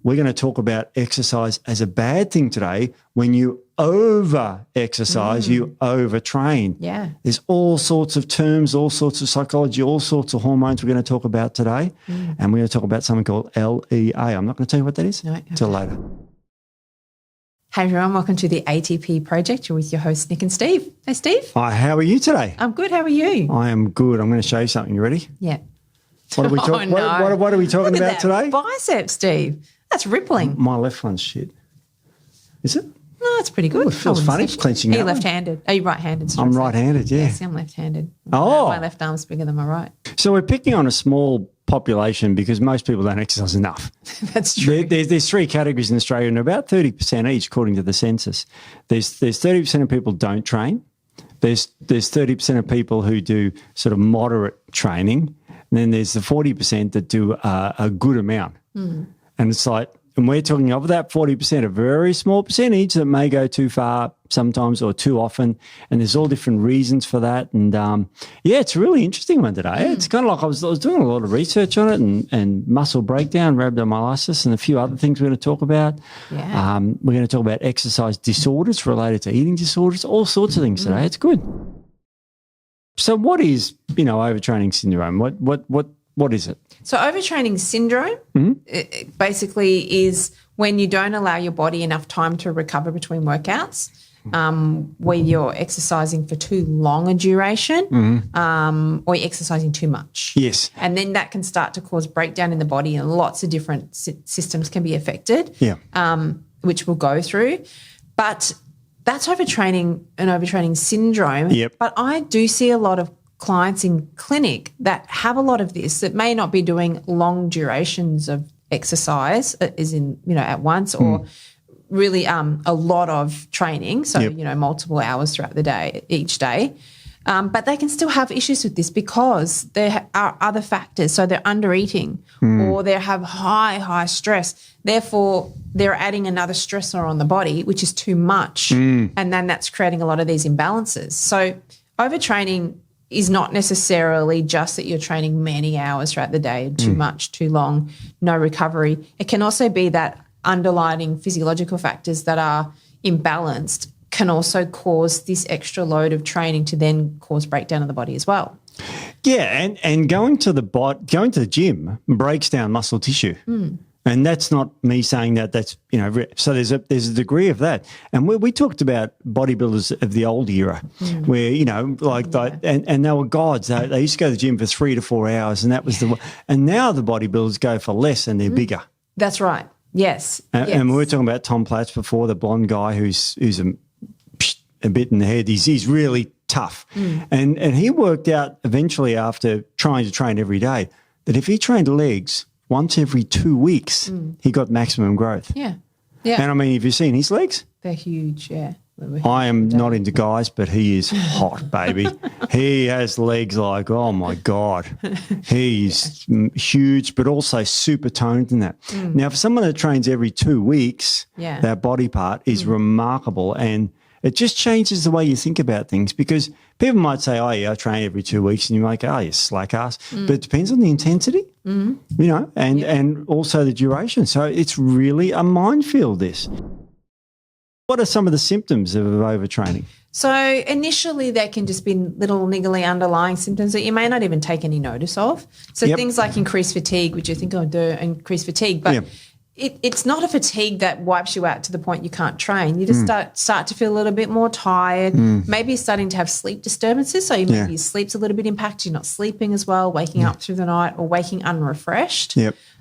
we're going to talk about exercise as a bad thing today. When you over-exercise, you overtrain. Yeah. There's all sorts of terms, all sorts of psychology, all sorts of hormones we're going to talk about today. And we're going to talk about something called LEA. I'm not going to tell you what that is until later. Hey everyone, welcome to the ATP Project. You're with your hosts, Nic and Steve. Hey Steve. Hi, how are you today? I'm good. How are you? I am good. I'm going to show you something. You ready? Yeah. What are we talking? What are we talking Look at about that today? Bicep, Steve. That's rippling. My left one's shit. Is it? No, it's pretty good. It feels funny clenching Are you that one. left-handed? Are you right-handed? I'm right-handed, yeah. Yes, I'm left-handed. Oh. My left arm's bigger than my right. So we're picking on a small population because most people don't exercise enough. That's true. There's three categories in Australia and about 30% each according to the census. There's 30% of people don't train. There's 30% of people who do sort of moderate training. And then there's the 40% that do a good amount. And it's like, and we're talking of that 40%, a very small percentage that may go too far sometimes or too often. And there's all different reasons for that. And yeah, it's a really interesting one today. It's kind of like I was doing a lot of research on it and muscle breakdown, rhabdomyolysis, and a few other things we're going to talk about. Yeah. We're going to talk about exercise disorders related to eating disorders, all sorts of things today. It's good. So what is, overtraining syndrome? What is it? So overtraining syndrome it basically is when you don't allow your body enough time to recover between workouts, where you're exercising for too long a duration or you're exercising too much. Yes. And then that can start to cause breakdown in the body and lots of different systems can be affected, which we'll go through. But that's overtraining and overtraining syndrome. Yep. But I do see a lot of clients in clinic that have a lot of this that may not be doing long durations of exercise as in, at once or really a lot of training. So, multiple hours throughout the day, each day. But they can still have issues with this because there are other factors. So they're under eating or they have high stress. Therefore, they're adding another stressor on the body, which is too much. And then that's creating a lot of these imbalances. So overtraining is not necessarily just that you're training many hours throughout the day, too much, too long, no recovery. It can also be that underlying physiological factors that are imbalanced can also cause this extra load of training to then cause breakdown of the body as well. Yeah, and going to the gym breaks down muscle tissue. And that's not me saying that's, so there's a degree of that. And we talked about bodybuilders of the old era where, and they were gods. They used to go to the gym for 3 to 4 hours and that was and now the bodybuilders go for less and they're bigger. That's right. Yes. And we were talking about Tom Platz before, the blonde guy who's a bit in the head. He's really tough. And he worked out eventually after trying to train every day that if he trained legs once every 2 weeks, he got maximum growth. Yeah. And I mean, have you seen his legs? They're huge, yeah. I am not into guys, but he is hot, baby. He has legs like, oh, my God. He's huge, but also super toned in that. Now, for someone that trains every 2 weeks, that body part is remarkable, and it just changes the way you think about things because people might say, oh, yeah, I train every 2 weeks, and you might go, oh, you slack ass. But it depends on the intensity, and also the duration. So it's really a minefield, this. What are some of the symptoms of overtraining? So initially there can just be little niggly underlying symptoms that you may not even take any notice of. So things like increased fatigue, which you think, increased fatigue, but it's not a fatigue that wipes you out to the point you can't train. You just start to feel a little bit more tired. Maybe you're starting to have sleep disturbances. So maybe your sleep's a little bit impacted. You're not sleeping as well, waking up through the night or waking unrefreshed.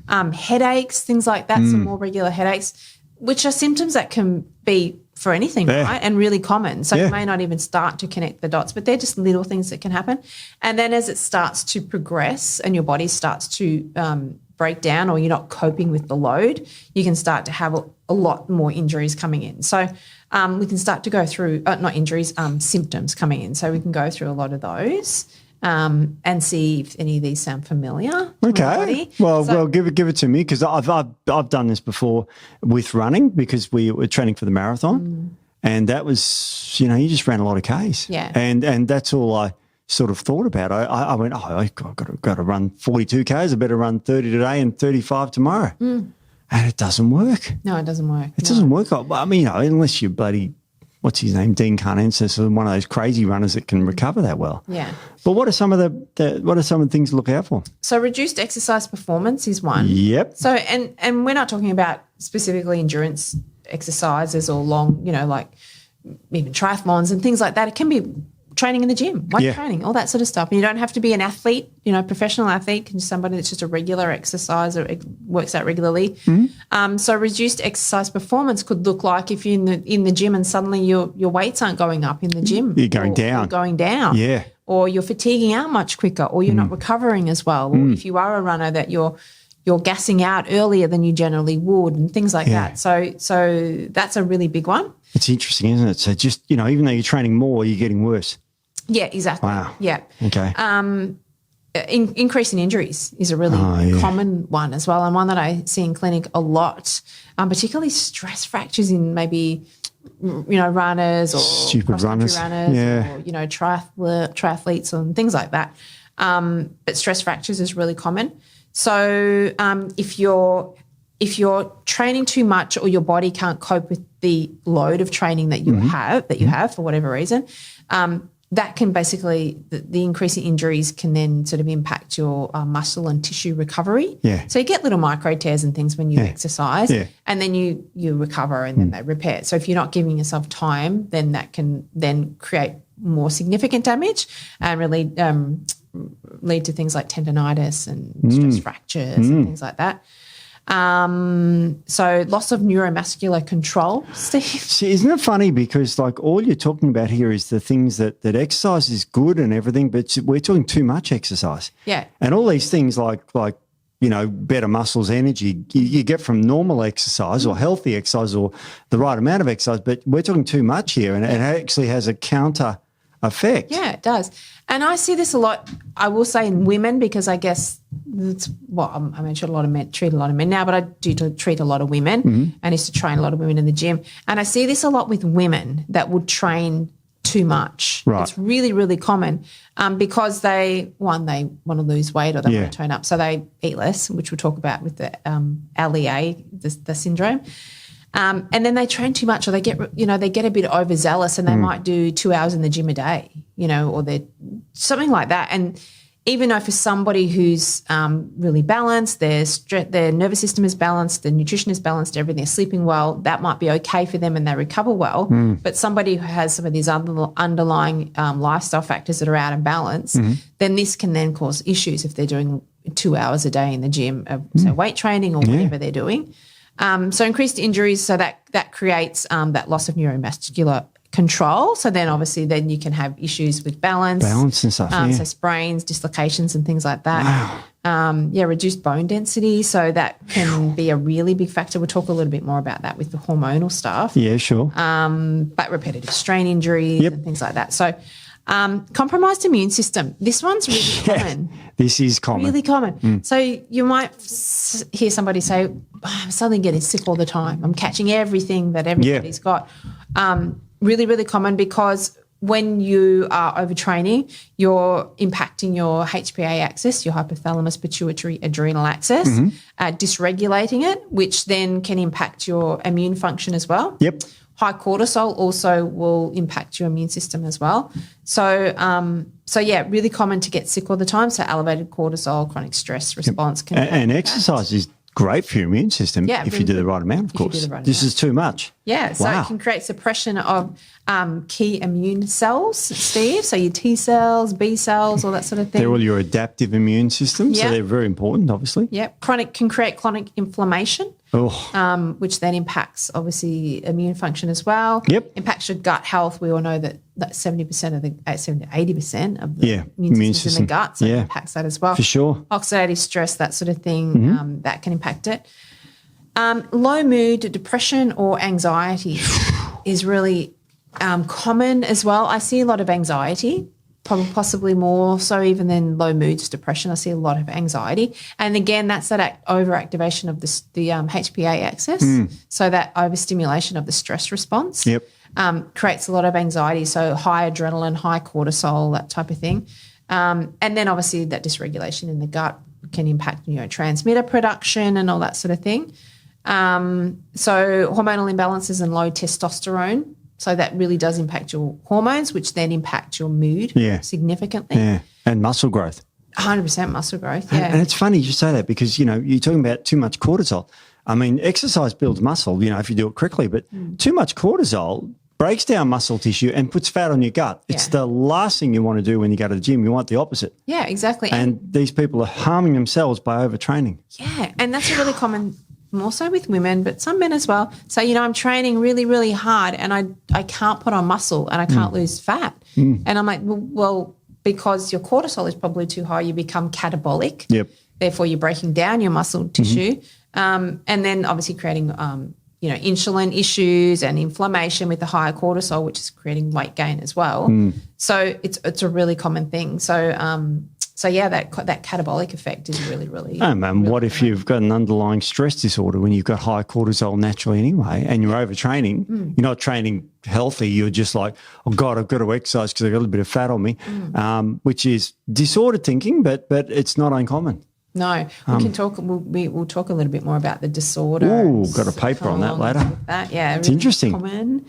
Headaches, things like that, some more regular headaches, which are symptoms that can be for anything, right, and really common. So you may not even start to connect the dots, but they're just little things that can happen. And then as it starts to progress and your body starts to break down or you're not coping with the load, you can start to have a lot more injuries coming in. So we can start to go through, not injuries, symptoms coming in. So we can go through a lot of those. And see if any of these sound familiar. Okay. Well, give it to me because I've done this before with running because we were training for the marathon, and that was you just ran a lot of Ks. Yeah. And that's all I sort of thought about. I went, I've got to run 42 Ks. I better run 30 today and 35 tomorrow. and it doesn't work. No, it doesn't work. It doesn't work. I mean, unless you're bloody, what's his name, Dean Carnensis, or one of those crazy runners that can recover that well. Yeah. But what are some of the things to look out for? So reduced exercise performance is one. Yep. So and we're not talking about specifically endurance exercises or long, like even triathlons and things like that. It can be training in the gym, weight training, all that sort of stuff. And you don't have to be an athlete, professional athlete, can be somebody that's just a regular exerciser, it works out regularly. Mm-hmm. So reduced exercise performance could look like if you're in the gym and suddenly your weights aren't going up in the gym. You're going down. You're going down. Yeah. Or you're fatiguing out much quicker, or you're not recovering as well. Or if you are a runner, that you're gassing out earlier than you generally would, and things like that. So that's a really big one. It's interesting, isn't it? So just, even though you're training more, you're getting worse. Yeah, exactly. Wow. Yeah. Okay. Increase in injuries is a really common one as well, and one that I see in clinic a lot, particularly stress fractures in maybe runners or stupid runners, or triathletes and things like that. But stress fractures is really common. So if you're training too much or your body can't cope with the load of training that you have for whatever reason, that can basically, the increase in injuries can then sort of impact your muscle and tissue recovery. Yeah. So you get little micro tears and things when you exercise, and then you recover and then they repair. So if you're not giving yourself time, then that can then create more significant damage and really lead to things like tendonitis and stress fractures and things like that. So loss of neuromuscular control, Steve. See, isn't it funny, because like all you're talking about here is the things that exercise is good and everything, but we're talking too much exercise. Yeah. And all these things like better muscles, energy, you get from normal exercise or healthy exercise or the right amount of exercise, but we're talking too much here, and it actually has a counter effect. Yeah, it does. And I see this a lot, I will say, in women, because I guess treat a lot of men now, but I do treat a lot of women and used to train a lot of women in the gym. And I see this a lot with women that would train too much. Right. It's really, really common because they want to lose weight or they want to tone up. So they eat less, which we'll talk about with the LEA, the syndrome. And then they train too much, or they get a bit overzealous, and they might do 2 hours in the gym a day, or they're something like that. And even though for somebody who's really balanced, their nervous system is balanced, their nutrition is balanced, everything, they're sleeping well, that might be okay for them and they recover well. But somebody who has some of these underlying lifestyle factors that are out of balance, then this can then cause issues if they're doing 2 hours a day in the gym of weight training or whatever they're doing. So increased injuries, so that creates that loss of neuromuscular control. So then obviously you can have issues with balance and stuff. So sprains, dislocations and things like that. Wow. Reduced bone density. So that can be a really big factor. We'll talk a little bit more about that with the hormonal stuff. Yeah, sure. But repetitive strain injuries and things like that. So compromised immune system. This one's really common. This is common. Really common. So you might hear somebody say, I'm suddenly getting sick all the time. I'm catching everything that everybody's got. Really, really common, because when you are overtraining, you're impacting your HPA axis, your hypothalamus pituitary adrenal axis, dysregulating it, which then can impact your immune function as well. Yep. High cortisol also will impact your immune system as well. So, really common to get sick all the time. So elevated cortisol, chronic stress response. And exercise is great for your immune system if you do the right amount, of course. This is too much. Yeah, so it can create suppression of key immune cells, Steve, so your T cells, B cells, all that sort of thing. They're all your adaptive immune system, so they're very important, obviously. Yep, can create chronic inflammation. Which then impacts, obviously, immune function as well. Yep. Impacts your gut health. We all know that 70% of the 80% of the immune system in the gut, so it impacts that as well. For sure. Oxidative stress, that sort of thing, that can impact it. Low mood, depression or anxiety is really common as well. I see a lot of anxiety, possibly more so even than low moods, depression. I see a lot of anxiety. And again, that's that overactivation of the HPA axis. So that overstimulation of the stress response creates a lot of anxiety. So high adrenaline, high cortisol, that type of thing. And then obviously that dysregulation in the gut can impact neurotransmitter production and all that sort of thing. So hormonal imbalances and low testosterone. So that really does impact your hormones, which then impact your mood significantly. Yeah, and muscle growth. 100% muscle growth, yeah. And it's funny you say that because, you're talking about too much cortisol. I mean, exercise builds muscle, if you do it correctly, but too much cortisol breaks down muscle tissue and puts fat on your gut. It's the last thing you want to do when you go to the gym. You want the opposite. Yeah, exactly. And these people are harming themselves by overtraining. Yeah, and that's a really common, more so with women, but some men as well. So, I'm training really, really hard and I can't put on muscle and I can't lose fat. And I'm like, well, because your cortisol is probably too high, you become catabolic. Yep. Therefore, you're breaking down your muscle tissue. And then obviously creating, insulin issues and inflammation with the higher cortisol, which is creating weight gain as well. So it's a really common thing. So, that catabolic effect is really, really. And really what if you've got an underlying stress disorder when you've got high cortisol naturally anyway, and you're overtraining? You're not training healthy. You're just like, oh God, I've got to exercise because I've got a little bit of fat on me, which is disordered thinking, but it's not uncommon. No, we can talk. We'll talk a little bit more about the disorders. Ooh, got a paper on that later. Yeah, it's really interesting. Common.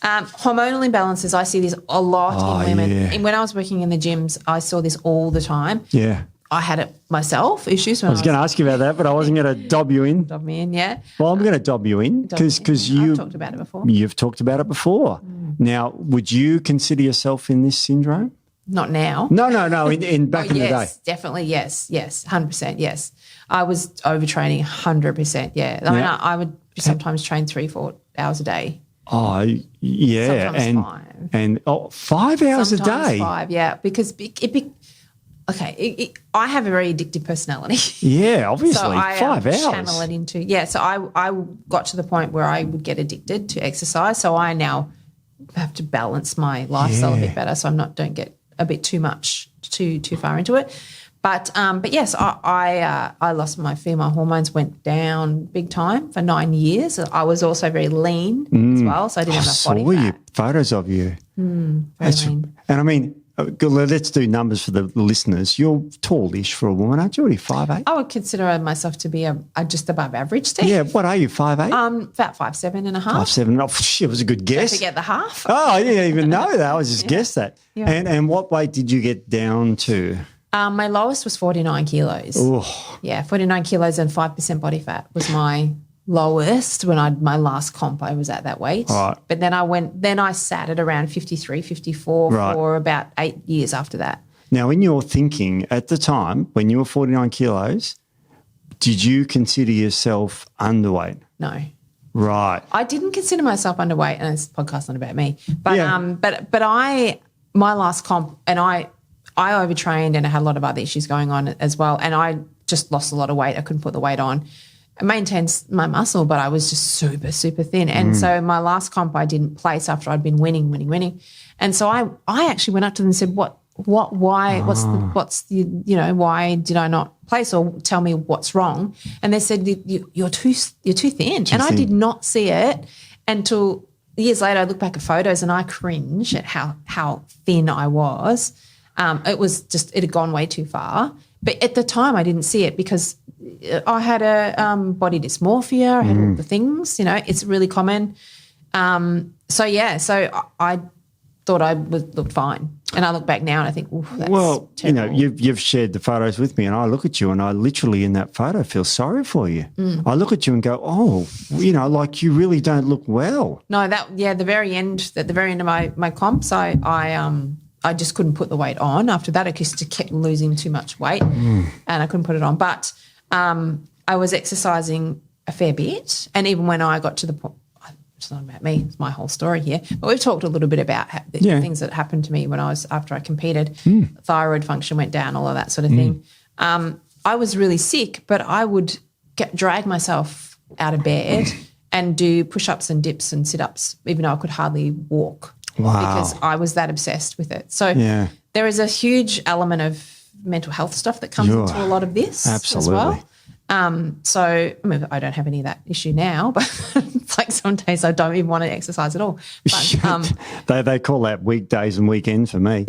Hormonal imbalances. I see this a lot in women. Yeah. And when I was working in the gyms, I saw this all the time. Yeah, I had it myself. Issues. When I was going to ask you about that, but I wasn't going to dob you in. Dob me in, yeah. Well, I'm going to dob you in because I've talked about it before. You've talked about it before. Now, would you consider yourself in this syndrome? Not now. No. In back in the day. Yes, definitely. Yes, 100%. Yes, I was overtraining 100%. Yeah, I mean, I would sometimes train 3-4 hours a day. Oh, yeah, sometimes 5. 5 hours sometimes a day. 5, yeah, because I have a very addictive personality. Yeah, obviously, so I 5 hours. Channel it into So I got to the point where I would get addicted to exercise. So I now have to balance my lifestyle a bit better, so don't get a bit too much too far into it. But yes, I lost my female hormones, went down big time for 9 years. I was also very lean as well, so I didn't have enough body fat. I saw photos of you. Very lean. And I mean, let's do numbers for the listeners. You're tallish for a woman, aren't you? What are you, 5'8"? I would consider myself to be a just above average, Steve. Yeah, what are you, 5'8"? About 5'7" and a half. 5'7". Oh, shit, it was a good guess. Don't forget the half. Oh, I didn't even know that. I was just guessed that. Yeah. And what weight did you get down to? My lowest was 49 kilos. Oh. Yeah, 49 kilos and 5% body fat was my lowest when my last comp. I was at that weight. Right. But then I sat at around 53, 54 for about 8 years after that. Now, in your thinking at the time, when you were 49 kilos, did you consider yourself underweight? No. Right. I didn't consider myself underweight, and this podcast's not about me. But my last comp, and I overtrained and I had a lot of other issues going on as well, and I just lost a lot of weight. I couldn't put the weight on. I maintained my muscle, but I was just super, super thin. And so my last comp I didn't place after I'd been winning. And so I actually went up to them and said, why did I not place, or tell me what's wrong? And they said, you're too thin. I did not see it until years later. I look back at photos and I cringe at how thin I was. It had gone way too far. But at the time I didn't see it because I had a body dysmorphia. I had all the things, it's really common. So I thought I looked fine. And I look back now and I think, that's terrible. You've shared the photos with me, and I look at you and I literally in that photo feel sorry for you. I look at you and go, like you really don't look well. No, at the very end of my comps, I just couldn't put the weight on. After that, I just kept losing too much weight and I couldn't put it on. But I was exercising a fair bit, and even when I got to the point, it's not about me, it's my whole story here, but we've talked a little bit about the things that happened to me after I competed. Thyroid function went down, all of that sort of thing. I was really sick, but I would drag myself out of bed and do push-ups and dips and sit-ups, even though I could hardly walk. Wow. Because I was that obsessed with it. So there is a huge element of mental health stuff that comes into a lot of this as well. So I don't have any of that issue now, but it's like some days I don't even want to exercise at all. But, they call that weekdays and weekends for me.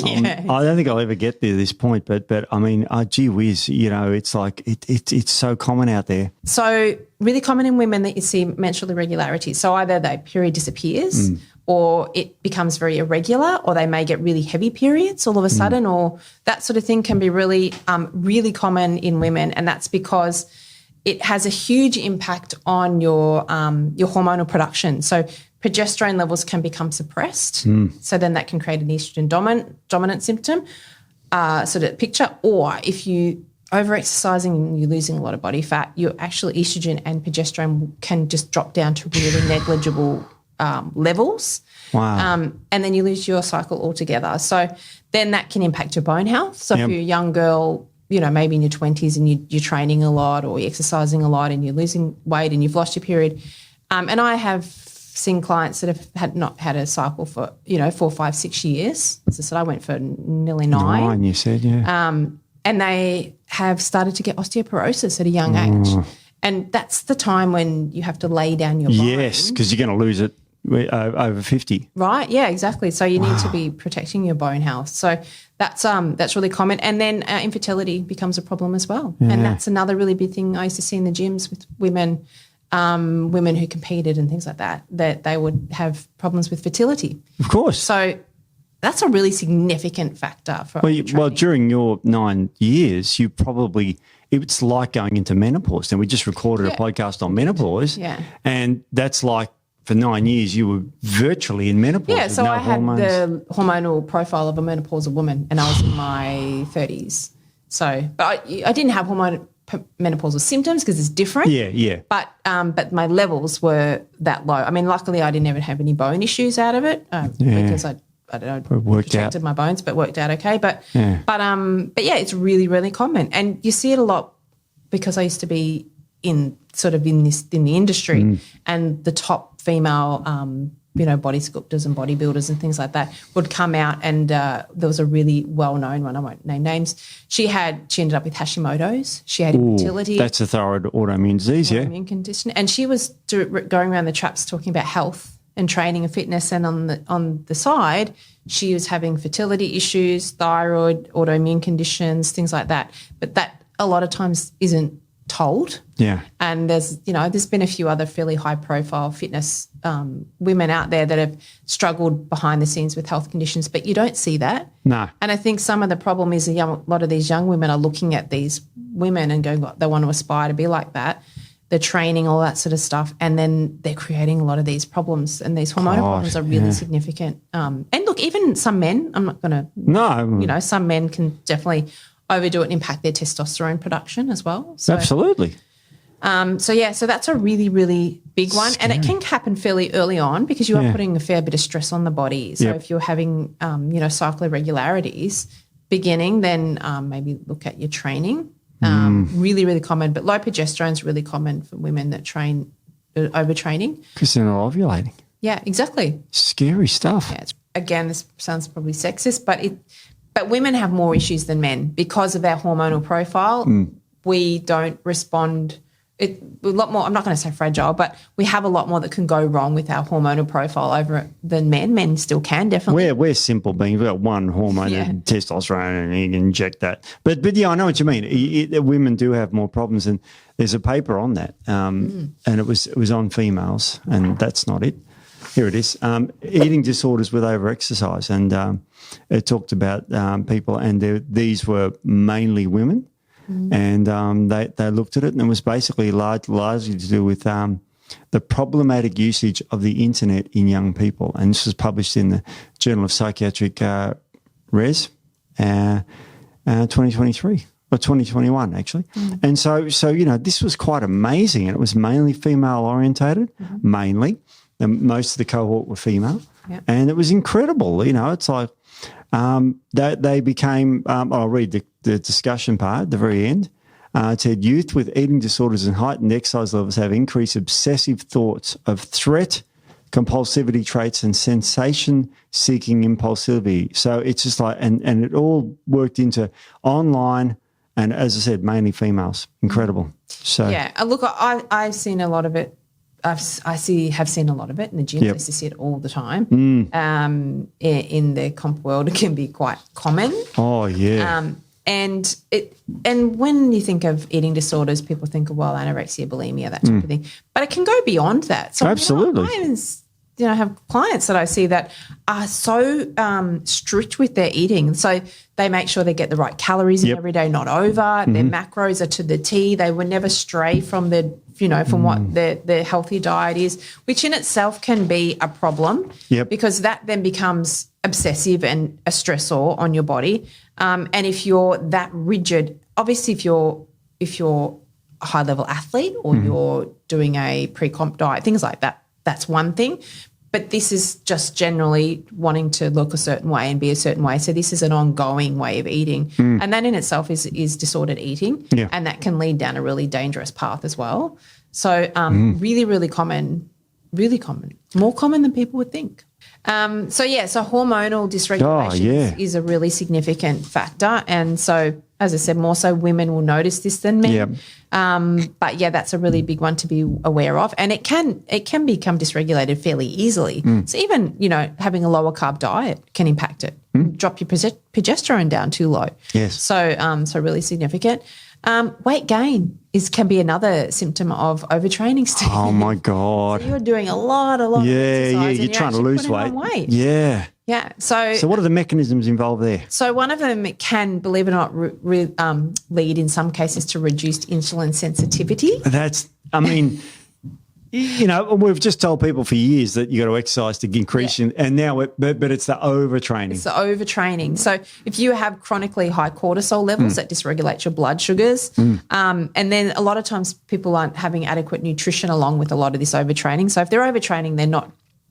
I don't think I'll ever get to this point, but I mean, gee whiz, it's like it's so common out there. So really common in women that you see menstrual irregularities. So either their period disappears or it becomes very irregular, or they may get really heavy periods all of a sudden, or that sort of thing can be really, really common in women, and that's because it has a huge impact on your hormonal production. So progesterone levels can become suppressed. So then that can create an estrogen dominant symptom sort of picture. Or if you over-exercising and you're losing a lot of body fat, your actual estrogen and progesterone can just drop down to really negligible levels. Wow. And then you lose your cycle altogether. So then that can impact your bone health. So if you're a young girl, maybe in your 20s and you're training a lot or you're exercising a lot and you're losing weight and you've lost your period. And I have seen clients that have not had a cycle for, 4, 5, 6 years. As I said, I went for nearly 9. 9, you said, yeah. And they have started to get osteoporosis at a young age. And that's the time when you have to lay down your bone. Yes, because you're going to lose it over 50. Right, yeah, exactly. So you need to be protecting your bone health. So that's really common. And then infertility becomes a problem as well. Yeah. And that's another really big thing I used to see in the gyms with women who competed and things like that they would have problems with fertility. Of course. So that's a really significant factor for well, during your 9 years, you probably it's like going into menopause. And we just recorded a podcast on menopause. Yeah. And that's like for 9 years you were virtually in menopause. Yeah, so no I hormones. had the hormonal profile of a menopausal woman and I was in my 30s. So, but I didn't have menopausal symptoms because it's different. Yeah. But my levels were that low. I mean, luckily I didn't ever have any bone issues out of it because I don't know, protected my bones, but worked out okay. But yeah, it's really, really common. And you see it a lot because I used to be in the industry and the top female, body sculptors and bodybuilders and things like that would come out and there was a really well-known one, I won't name names. She ended up with Hashimoto's. She had infertility. That's a thyroid autoimmune disease, autoimmune condition. And she was going around the traps talking about health and training and fitness, and on the side she was having fertility issues, thyroid, autoimmune conditions, things like that. But that a lot of times isn't told. Yeah. And there's been a few other fairly high profile fitness women out there that have struggled behind the scenes with health conditions, but you don't see that. No. And I think some of the problem is a lot of these young women are looking at these women and going, they want to aspire to be like that. They're training, all that sort of stuff, and then they're creating a lot of these problems, and these hormonal problems are really significant. And look, even some men, I'm not going to – no. Some men can definitely overdo it and impact their testosterone production as well. So, absolutely. So that's a really, really big one. Scary. And it can happen fairly early on because you are putting a fair bit of stress on the body. So if you're having, cycle irregularities beginning, then maybe look at your training. Really, really common. But low progesterone is really common for women that train overtraining. Because they're not ovulating. Yeah, exactly. Scary stuff. Yeah, again, this sounds probably sexist, but women have more issues than men because of our hormonal profile. We don't respond a lot more. I'm not going to say fragile, but we have a lot more that can go wrong with our hormonal profile over than men. Men still can definitely. We're simple beings. We've got one hormone, testosterone, and you can inject that. But yeah, I know what you mean. Women do have more problems, and there's a paper on that, and it was on females, and that's not it. Here it is. Eating disorders with overexercise, and it talked about people, and these were mainly women. And they looked at it, and it was basically largely to do with the problematic usage of the internet in young people. And this was published in the Journal of Psychiatric Res 2023 or 2021 actually. And so this was quite amazing, and it was mainly female orientated, mainly. And most of the cohort were female, and it was incredible. It's like they became. I'll read the discussion part at the very end. It said youth with eating disorders and heightened exercise levels have increased obsessive thoughts of threat, compulsivity traits, and sensation-seeking impulsivity. So it's just like, and it all worked into online, and as I said, mainly females. Incredible. So yeah, look, I've seen a lot of it. have seen a lot of it in the gym. I used to see it all the time. In the comp world, it can be quite common. Oh, yeah. And when you think of eating disorders, people think of, well, anorexia, bulimia, that type of thing. But it can go beyond that. So absolutely. I have clients that I see that are so strict with their eating. So they make sure they get the right calories in every day, not over. Their macros are to the T. They would never stray from from what their healthy diet is, which in itself can be a problem because that then becomes obsessive and a stressor on your body. And if you're that rigid, obviously if you're a high-level athlete or you're doing a pre-comp diet, things like that, that's one thing. But this is just generally wanting to look a certain way and be a certain way. So this is an ongoing way of eating. And that in itself is disordered eating. Yeah. And that can lead down a really dangerous path as well. So really, really common, more common than people would think. So hormonal dysregulation is a really significant factor. And so, as I said, more so women will notice this than men. But that's a really big one to be aware of. And it can become dysregulated fairly easily. So even, having a lower carb diet can impact it. Drop your progesterone down too low. Yes. So really significant. Weight gain can be another symptom of overtraining, Steve. Oh my God. So you're doing a lot of exercise. Yeah, you're trying to lose weight. Yeah. Yeah. So what are the mechanisms involved there? So one of them can, believe it or not, lead in some cases to reduced insulin sensitivity. We've just told people for years that you got to exercise to increase, and now, but it's the overtraining. It's the overtraining. So if you have chronically high cortisol levels, that dysregulates your blood sugars, and then a lot of times people aren't having adequate nutrition along with a lot of this overtraining. So if they're overtraining, they're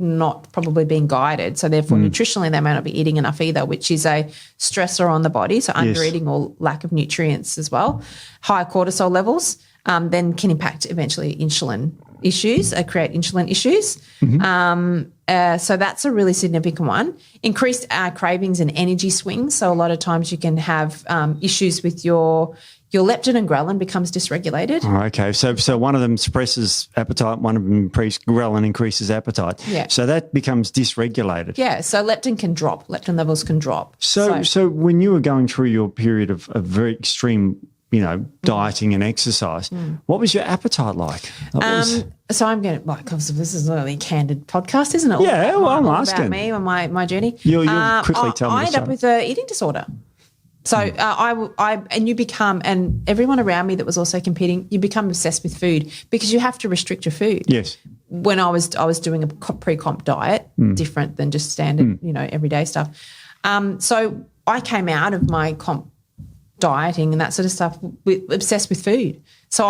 not probably being guided. So therefore, nutritionally, they may not be eating enough either, which is a stressor on the body. So undereating or lack of nutrients as well. High cortisol levels then can impact eventually insulin issues, create insulin issues. So that's a really significant one. Increased cravings and energy swings. So a lot of times you can have issues with your leptin and ghrelin becomes dysregulated. Oh, okay. So one of them suppresses appetite, one of them ghrelin increases appetite. Yeah. So that becomes dysregulated. Yeah. So leptin levels can drop. So when you were going through your period of very extreme dieting and exercise, what was your appetite like? So I'm going to, because this is a really candid podcast, isn't it? Yeah, I'm asking. About me and my journey. You'll quickly tell me. I ended up with an eating disorder. So you become, and everyone around me that was also competing, you become obsessed with food because you have to restrict your food. Yes. When I was doing a pre-comp diet, different than just standard, everyday stuff. So I came out of my comp dieting and that sort of stuff obsessed with food. So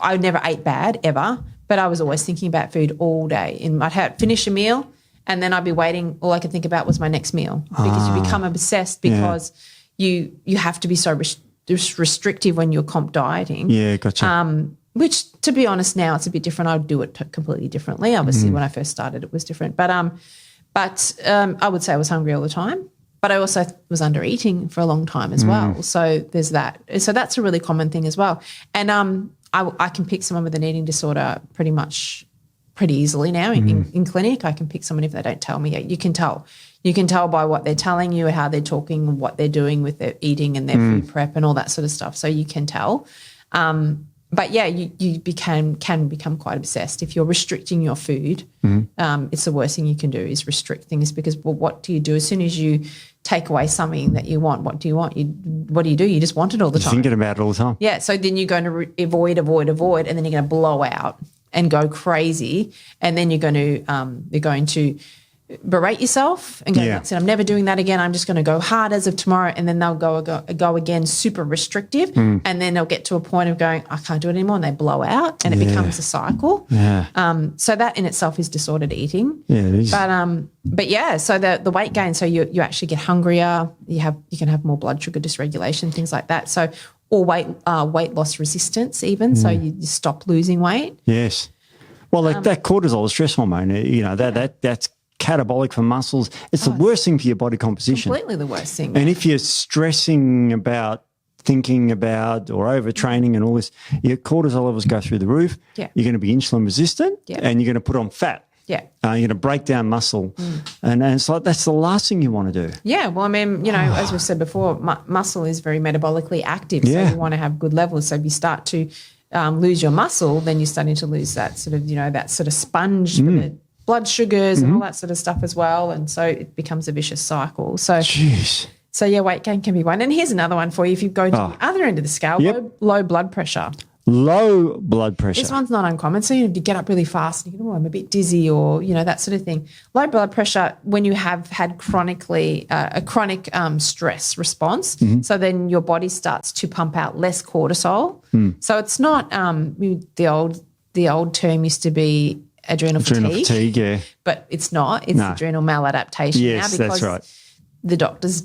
I never ate bad ever, but I was always thinking about food all day. And I'd finish a meal and then I'd be waiting. All I could think about was my next meal because you become obsessed because you have to be so restrictive when you're comp dieting. Yeah, gotcha. Which, to be honest, now it's a bit different. I would do it completely differently. Obviously, when I first started, it was different. But I would say I was hungry all the time. But I also was under eating for a long time as well. So there's that. So that's a really common thing as well. And I can pick someone with an eating disorder pretty easily now in clinic. I can pick someone if they don't tell me. You can tell. You can tell by what they're telling you, how they're talking, what they're doing with their eating and their food prep and all that sort of stuff. So you can tell. But you can become quite obsessed. If you're restricting your food, it's the worst thing you can do is restrict things because, well, what do you do? As soon as you take away something that you want, what do you want? What do? You just want it all the time. Thinking about it all the time. Yeah, so then you're going to avoid, and then you're going to blow out and go crazy, and then you're going to berate yourself and go, that's it, I'm never doing that again. I'm just going to go hard as of tomorrow. And then they'll go again super restrictive and then they'll get to a point of going, I can't do it anymore, and they blow out and it becomes a cycle. Yeah. So that in itself is disordered eating. Yeah, it is. But so the weight gain, so you actually get hungrier, you can have more blood sugar dysregulation, things like that. So or weight loss resistance even, so you stop losing weight. Yes. Well, that cortisol, the stress hormone, that's catabolic for muscles. It's the worst thing for your body composition. Completely the worst thing. And if you're stressing about thinking about or overtraining and all this, your cortisol levels go through the roof. Yeah. You're going to be insulin resistant, and you're going to put on fat. Yeah. You're going to break down muscle. And it's like that's the last thing you want to do. Yeah. Well, I mean, as we've said before, muscle is very metabolically active. So you want to have good levels. So if you start to lose your muscle, then you're starting to lose that sort of, that sort of sponge for the blood sugars and all that sort of stuff as well. And so it becomes a vicious cycle. So, So, weight gain can be one. And here's another one for you. If you go to the other end of the scale, low blood pressure. Low blood pressure. This one's not uncommon. So, you get up really fast and you go, I'm a bit dizzy or, that sort of thing. Low blood pressure, when you have had a chronic stress response, so then your body starts to pump out less cortisol. So it's not the old term used to be adrenal fatigue. Yeah. But it's not. It's adrenal maladaptation now because that's right. the doctors,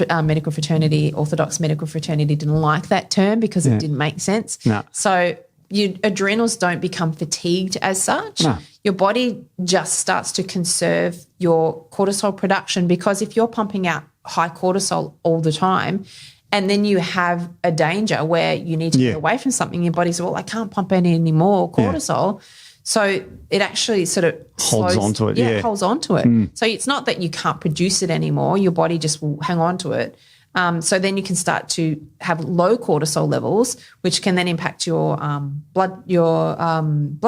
medical fraternity, orthodox medical fraternity didn't like that term because it didn't make sense. No. So your adrenals don't become fatigued as such. No. Your body just starts to conserve your cortisol production because if you're pumping out high cortisol all the time and then you have a danger where you need to get away from something, your body's, I can't pump any more cortisol. Yeah. So it actually sort of holds onto it. It holds onto it. So it's not that you can't produce it anymore. Your body just will hang on to it. So then you can start to have low cortisol levels, which can then impact your blood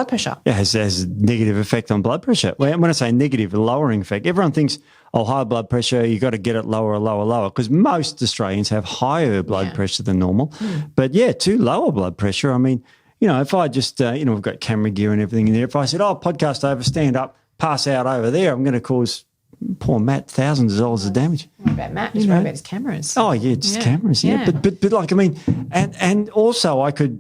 pressure. It has a negative effect on blood pressure. When I say negative, a lowering effect, everyone thinks, high blood pressure, you got to get it lower, because most Australians have higher blood pressure than normal. But too lower blood pressure, I mean, if I just, we've got camera gear and everything in there. If I said, podcast over, stand up, pass out over there, I'm going to cause poor Matt thousands of dollars of damage. What about Matt? Just worry about his cameras. Oh, yeah, just cameras, But like, I mean, and also I could,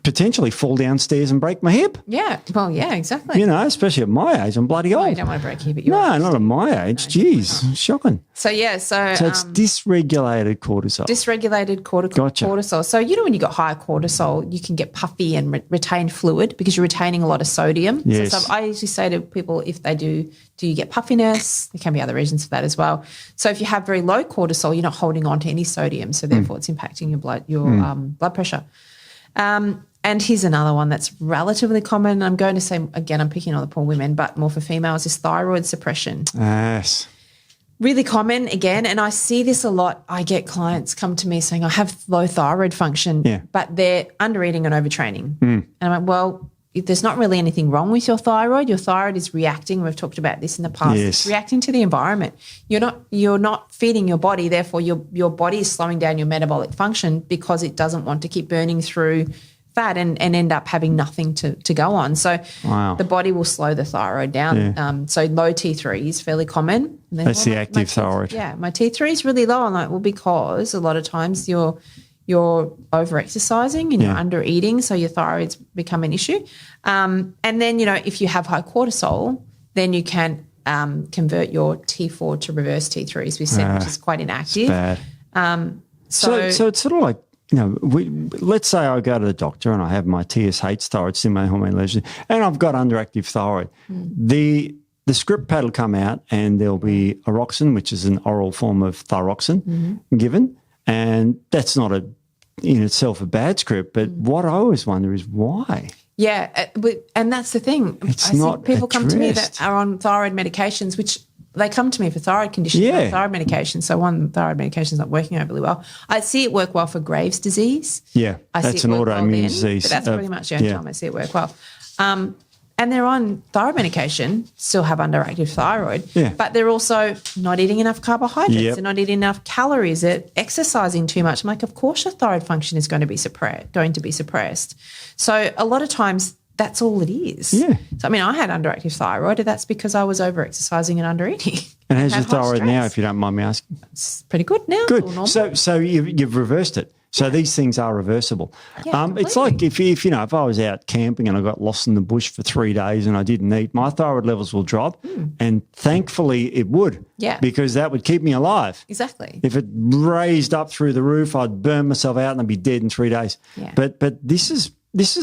potentially fall downstairs and break my hip. Yeah, well, exactly. Especially at my age, I'm bloody old. You don't want to break your hip at your age. No, not at my age. Jeez, shocking. So, so it's dysregulated cortisol. Dysregulated cortisol. So, when you got high cortisol, you can get puffy and retain fluid because you're retaining a lot of sodium. Yes. So I usually say to people, if they do you get puffiness? There can be other reasons for that as well. So if you have very low cortisol, you're not holding on to any sodium, so therefore it's impacting your blood pressure. And here's another one that's relatively common. I'm going to say, again, I'm picking on the poor women, but more for females, is thyroid suppression. Yes. Really common, again, and I see this a lot. I get clients come to me saying, I have low thyroid function, but they're under-eating and overtraining. And I'm like, well, there's not really anything wrong with your thyroid. Your thyroid is reacting. We've talked about this in the past. Yes. It's reacting to the environment. You're not feeding your body. Therefore, your body is slowing down your metabolic function because it doesn't want to keep burning through fat and end up having nothing to go on. So the body will slow the thyroid down. Yeah. So low T3 is fairly common. And then, that's the active thyroid. My T3 is really low. I'm like, well, because a lot of times you're over-exercising and you're under-eating, so your thyroid's become an issue. And then, if you have high cortisol, then you can convert your T4 to reverse T3, as we said, which is quite inactive. Bad. So it's sort of like, let's say I go to the doctor and I have my TSH, thyroid stimulating hormone lesion, and I've got underactive thyroid. The script pad will come out and there'll be Oroxen, which is an oral form of thyroxine given. And that's not in itself a bad script, but what I always wonder is why. Yeah, and that's the thing. It's not see people come to me that addressed. are on thyroid medications, which they come to me for thyroid conditions, not thyroid medication. So one thyroid medication is not working overly well. I see it work well for Graves' disease. Yeah, that's an autoimmune disease. But that's pretty much the only time I see it work well. And they're on thyroid medication, still have underactive thyroid, but they're also not eating enough carbohydrates. They're not eating enough calories. They're exercising too much. I'm like, of course your thyroid function is going to be suppressed. So a lot of times that's all it is. Yeah. So, I had underactive thyroid, and that's because I was over-exercising and under-eating. And how's your thyroid now, if you don't mind me asking? It's pretty good now. Good. It's all normal. So you've reversed it. So these things are reversible. Yeah, it's like if I was out camping and I got lost in the bush for 3 days and I didn't eat, my thyroid levels will drop, and thankfully it would. Yeah. Because that would keep me alive. Exactly. If it raised up through the roof, I'd burn myself out and I'd be dead in 3 days. Yeah. But this is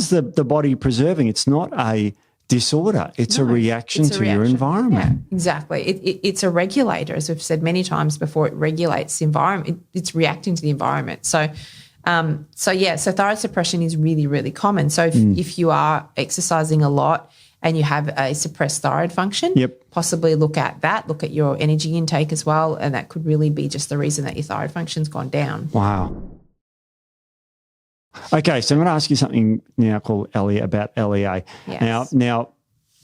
the body preserving. It's not a disorder. It's a reaction to your environment. Yeah, exactly. It's a regulator, as we've said many times before. It regulates the environment. It's reacting to the environment. So thyroid suppression is really, really common. So if you are exercising a lot and you have a suppressed thyroid function, possibly look at that. Look at your energy intake as well, and that could really be just the reason that your thyroid function's gone down. Wow. Okay, so I'm going to ask you something now called about LEA. Yes. Now,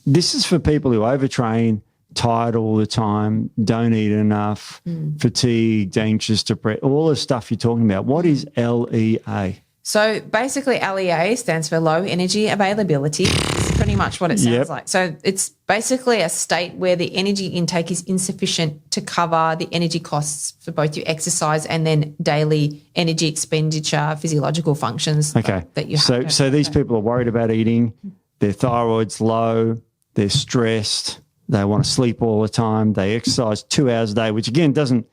this is for people who overtrain, tired all the time, don't eat enough, fatigued, anxious, depressed, all the stuff you're talking about. What is LEA? So basically LEA stands for low energy availability. It's pretty much what it sounds like. So it's basically a state where the energy intake is insufficient to cover the energy costs for both your exercise and then daily energy expenditure, physiological functions that you have. So these people are worried about eating, their thyroid's low, they're stressed, they want to sleep all the time, they exercise 2 hours a day, which again doesn't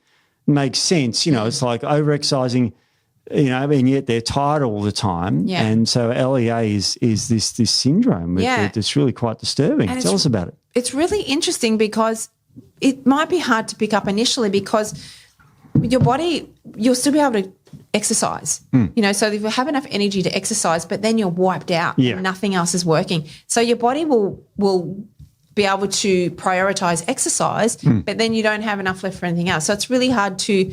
make sense. You know, it's like over-exercising, you know, and yet they're tired all the time. Yeah. And so LEA is this syndrome. It's really quite disturbing. Tell us about it. It's really interesting because it might be hard to pick up initially because your body, you'll still be able to exercise. You know, so if you have enough energy to exercise, but then you're wiped out and nothing else is working. So your body will be able to prioritize exercise, but then you don't have enough left for anything else. So it's really hard to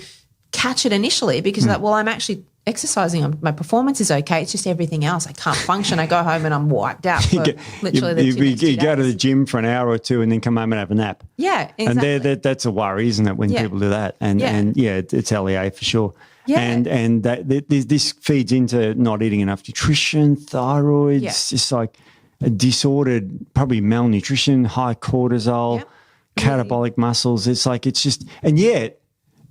catch it initially because I'm actually exercising, my performance is okay, it's just everything else, I can't function. I go home and I'm wiped out for literally the two next 2 You go to days. the gym for an hour or two and then come home and have a nap. Yeah, exactly. And that's a worry, isn't it, when people do that? And it's LEA for sure. Yeah. And this feeds into not eating enough nutrition, thyroid, it's just like a disordered, probably malnutrition, high cortisol, catabolic muscles. It's like, it's just, and yet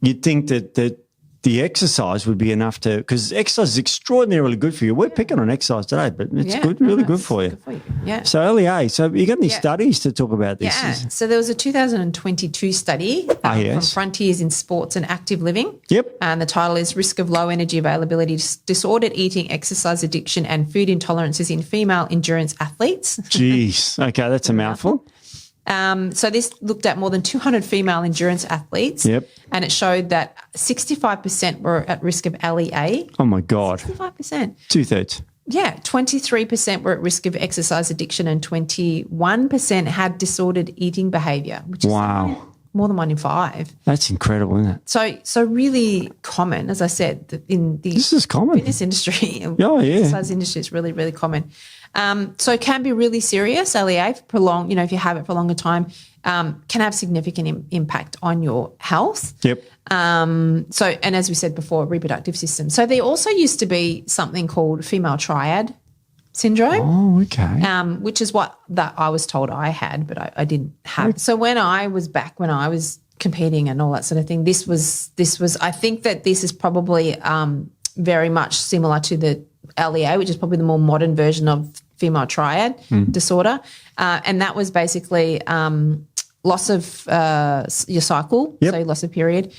you'd think that the exercise would be enough to, because exercise is extraordinarily good for you. We're picking on exercise today, but it's really good for you. Good for you. Yeah. So LEA, so you got any studies to talk about this? Yeah. So there was a 2022 study from Frontiers in Sports and Active Living. Yep. And the title is Risk of Low Energy Availability, Disordered Eating, Exercise Addiction and Food Intolerances in Female Endurance Athletes. Jeez. Okay, that's a mouthful. So this looked at more than 200 female endurance athletes. Yep. And it showed that 65% were at risk of LEA. Oh, my God. 65%. 2/3. Yeah, 23% were at risk of exercise addiction and 21% had disordered eating behaviour, which is more than 1 in 5. That's incredible, isn't it? So really common, as I said, in the this is common. fitness industry, exercise industry is really, really common. So it can be really serious. LEA for prolonged, if you have it for a longer time, can have significant impact on your health. Yep. And as we said before, reproductive system. So there also used to be something called female triad syndrome. Oh, okay. Which is what that I was told I had, but I didn't have. So when I was competing and all that sort of thing, this was. I think that this is probably very much similar to the LEA, which is probably the more modern version of female triad disorder, and that was basically loss of your cycle, so loss of period,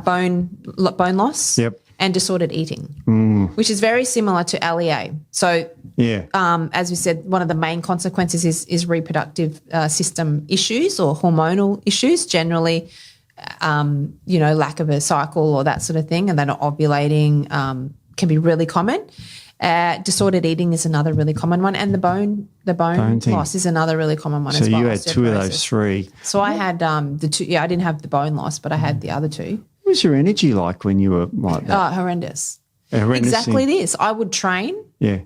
bone loss, and disordered eating, which is very similar to LEA. So, as we said, one of the main consequences is reproductive system issues or hormonal issues, generally, lack of a cycle or that sort of thing, and they're not ovulating can be really common. Disordered eating is another really common one, and the bone loss is another really common one as well. So you had two of those three. So I had the two. Yeah, I didn't have the bone loss, but I had the other two. What was your energy like when you were like that? Horrendous. Horrendous. Exactly this. I would train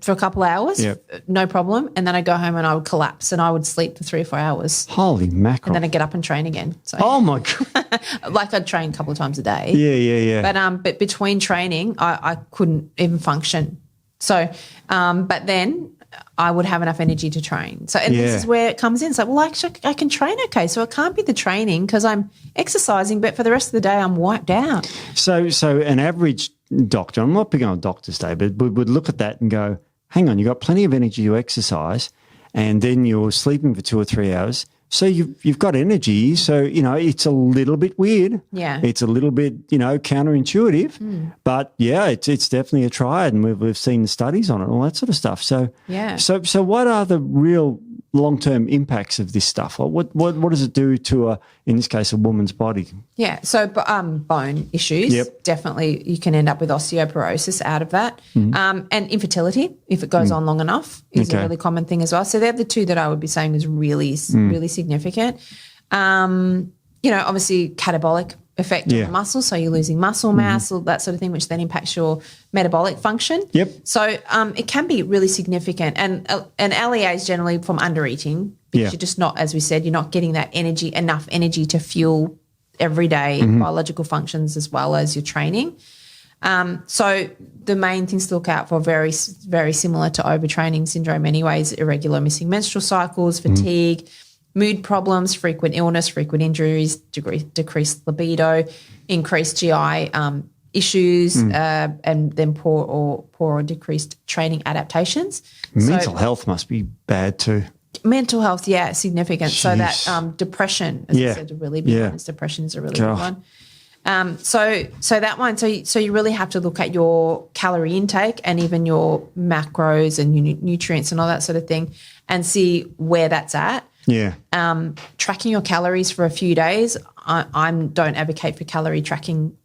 for a couple of hours, no problem, and then I'd go home and I would collapse and I would sleep for 3 or 4 hours. Holy mackerel. And then I'd get up and train again. So, oh, my God. Like I'd train a couple of times a day. Yeah. But between training, I couldn't even function. So, but then I would have enough energy to train. So, and this is where it comes in. It's like, well, actually, I can train okay. So it can't be the training because I'm exercising, but for the rest of the day, I'm wiped out. So an average doctor, I'm not picking on Doctor's Day, but would look at that and go, hang on, you've got plenty of energy to exercise and then you're sleeping for 2 or 3 hours. So you've got energy. So, it's a little bit weird. Yeah. It's a little bit, counterintuitive. But, it's definitely a triad, and we've seen the studies on it and all that sort of stuff. So, so what are the real long-term impacts of this stuff? What does it do to in this case, a woman's body? Yeah, so bone issues, definitely you can end up with osteoporosis out of that. And infertility, if it goes on long enough, is a really common thing as well. So they're the two that I would be saying is really significant. Obviously catabolic effect on the muscle, so you're losing muscle mass or that sort of thing, which then impacts your metabolic function. So it can be really significant, and LEA is generally from under eating, because you're just not, as we said, you're not getting that enough energy to fuel everyday biological functions as well as your training. So the main things to look out for, very, very similar to overtraining syndrome anyways: irregular missing menstrual cycles, fatigue, mood problems, frequent illness, frequent injuries, decreased libido, increased GI issues, and then poor or decreased training adaptations. Mental health must be bad too. Mental health, significant. Jeez. So that depression, as I said, a really big one. Depression is a really big one. So that one, so you really have to look at your calorie intake and even your macros and your nutrients and all that sort of thing, and see where that's at. Tracking your calories for a few days. I don't advocate for calorie tracking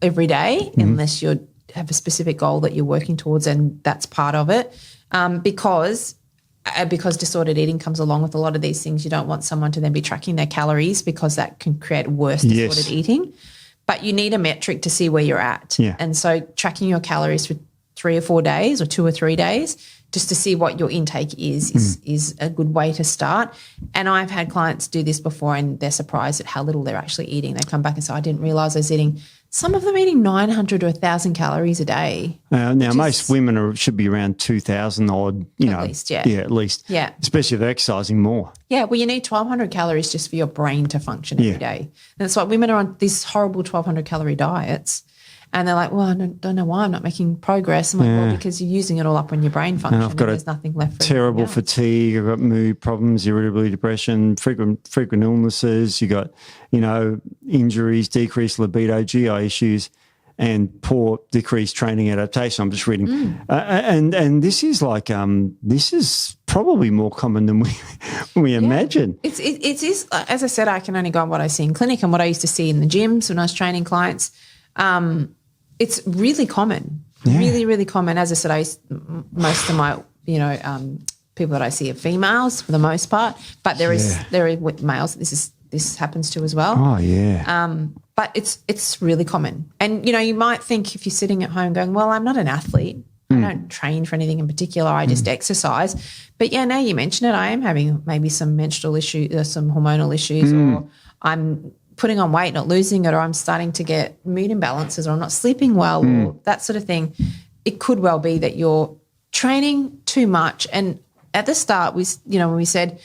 every day unless you have a specific goal that you're working towards, and that's part of it. Because disordered eating comes along with a lot of these things. You don't want someone to then be tracking their calories, because that can create worse disordered eating. But you need a metric to see where you're at. And so tracking your calories for 3 or 4 days or 2 or 3 days, just to see what your intake is a good way to start. And I've had clients do this before, and they're surprised at how little they're actually eating. They come back and say, I didn't realise I was eating, some of them eating 900 or 1,000 calories a day. Now, most women should be around 2,000 odd, at least. At least. Yeah. Especially if they're exercising more. Yeah, well, you need 1,200 calories just for your brain to function every day. And that's why women are on these horrible 1,200 calorie diets. And they're like, well, I don't know why I'm not making progress. I'm like, well, because you're using it all up on your brain function, and there's nothing left for terrible fatigue. I've got mood problems, irritability, depression, frequent illnesses. You got, injuries, decreased libido, GI issues, and decreased training adaptation. I'm just reading, and this is this is probably more common than we imagine. It is. As I said, I can only go on what I see in clinic and what I used to see in the gyms when I was training clients. It's really common, really, really common. As I said, most of my, people that I see are females for the most part, but there are males that this happens to as well. Oh yeah. But it's really common, and you might think, if you're sitting at home going, well, I'm not an athlete, I don't train for anything in particular, I just exercise. But now you mention it, I am having maybe some menstrual issues, some hormonal issues, or I'm putting on weight, not losing it, or I'm starting to get mood imbalances, or I'm not sleeping well, or that sort of thing. It could well be that you're training too much. And at the start, when we said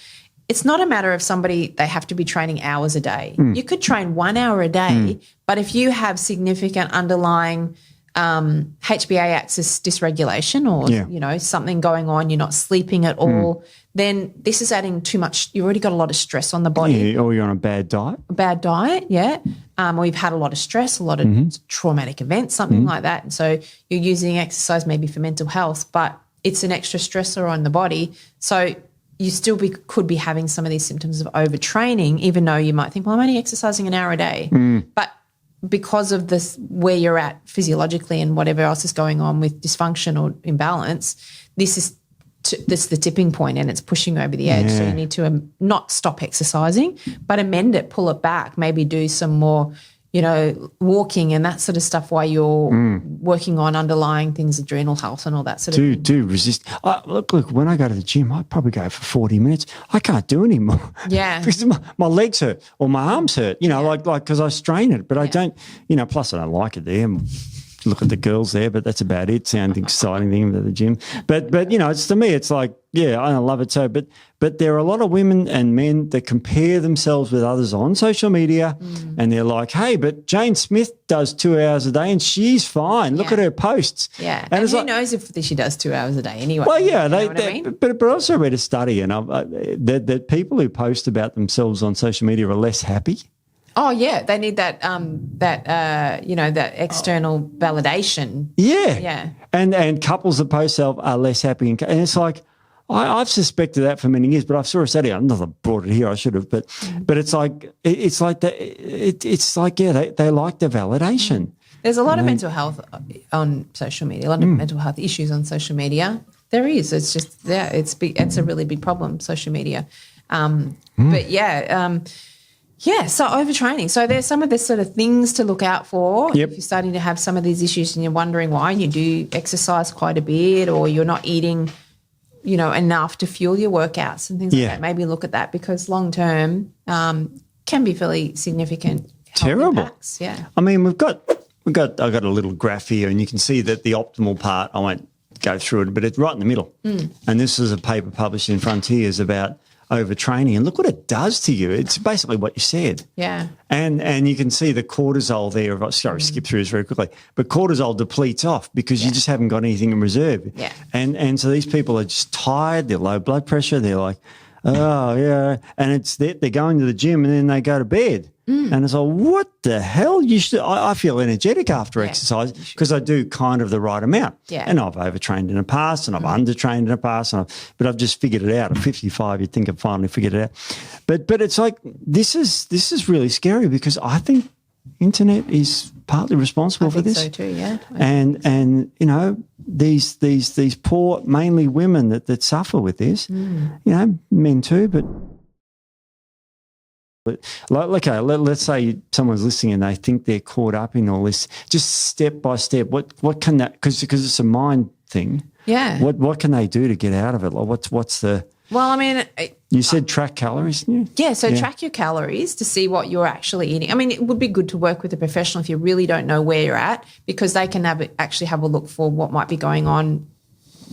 it's not a matter of they have to be training hours a day. You could train 1 hour a day, but if you have significant underlying HPA axis dysregulation, or something going on, you're not sleeping at all, then this is adding too much. You've already got a lot of stress on the body. Or you're on a bad diet. Or you've had a lot of stress, a lot of traumatic events, something like that. And so you're using exercise maybe for mental health, but it's an extra stressor on the body. So you still could be having some of these symptoms of overtraining, even though you might think, well, I'm only exercising an hour a day. But because of this, where you're at physiologically and whatever else is going on with dysfunction or imbalance, this is the tipping point, and it's pushing you over the edge. So you need to not stop exercising, but amend it, pull it back, maybe do some more, walking and that sort of stuff while you're working on underlying things, adrenal health and all that sort of thing. Do resist. Look, when I go to the gym, I probably go for 40 minutes. I can't do anymore. Yeah. Because my legs hurt or my arms hurt, because I strain it, but I don't, plus I don't like it there. Look at the girls there, but that's about it. Sounds exciting thing at the gym. But it's, to me, it's like, I love it so. But there are a lot of women and men that compare themselves with others on social media, and they're like, hey, but Jane Smith does 2 hours a day and she's fine. Look at her posts. Yeah. And who knows if she does 2 hours a day anyway. Well, yeah. But I also read a study, and that people who post about themselves on social media are less happy. Oh yeah, they need that that external validation. Yeah. And couples that post self are less happy, and it's like, I've suspected that for many years, but I've sort of said it. Not that I brought it here, I should have, but it's like they like the validation. There's a lot of mental health on social media, a lot of mental health issues on social media. There is. It's just it's a really big problem, social media. But so overtraining. So there's some of the sort of things to look out for if you're starting to have some of these issues and you're wondering why, and you do exercise quite a bit or you're not eating, enough to fuel your workouts and things like that. Maybe look at that, because long term can be fairly significant health impacts. Yeah. I mean, I've got a little graph here, and you can see that the optimal part, I won't go through it, but it's right in the middle. And this is a paper published in Frontiers about overtraining, and look what it does to you. It's basically what you said. Yeah. And you can see the cortisol there. Sorry, skip through this very quickly. But cortisol depletes off because you just haven't got anything in reserve. Yeah. And so these people are just tired. They're low blood pressure. They're like, oh yeah, and they're going to the gym and then they go to bed. And it's like, what the hell? I feel energetic after exercise because I do kind of the right amount. Yeah. And I've overtrained in the past and I've undertrained in the past, but I've just figured it out. At 55, you'd think I've finally figured it out. But it's like this is really scary, because I think internet is partly responsible for this. I think so too, yeah. And these poor, mainly women that suffer with this, men too, but okay, let's say someone's listening and they think they're caught up in all this. Just step by step, what can that, because it's a mind thing. Yeah. What can they do to get out of it? Like what's the? Well, I mean, you said track calories, didn't you? Yeah, so track your calories to see what you're actually eating. I mean, it would be good to work with a professional if you really don't know where you're at, because they can actually have a look for what might be going on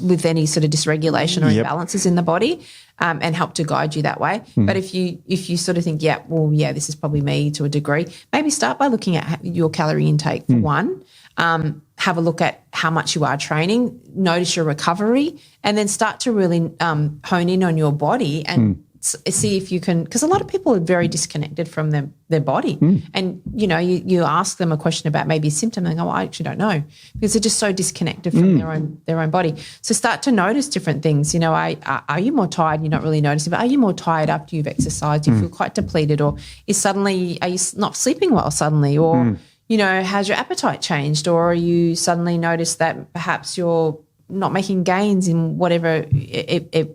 with any sort of dysregulation or imbalances in the body, and help to guide you that way. But if you sort of think, this is probably me to a degree, maybe start by looking at your calorie intake for one. Have a look at how much you are training, notice your recovery, and then start to really hone in on your body and see if you can, because a lot of people are very disconnected from their body. And, you ask them a question about maybe a symptom and they go, I actually don't know, because they're just so disconnected from their own body. So start to notice different things. Are you more tired and you're not really noticing, but are you more tired after you've exercised? Do you feel quite depleted, or are you not sleeping well suddenly, or has your appetite changed, or are you suddenly noticed that perhaps you're not making gains in whatever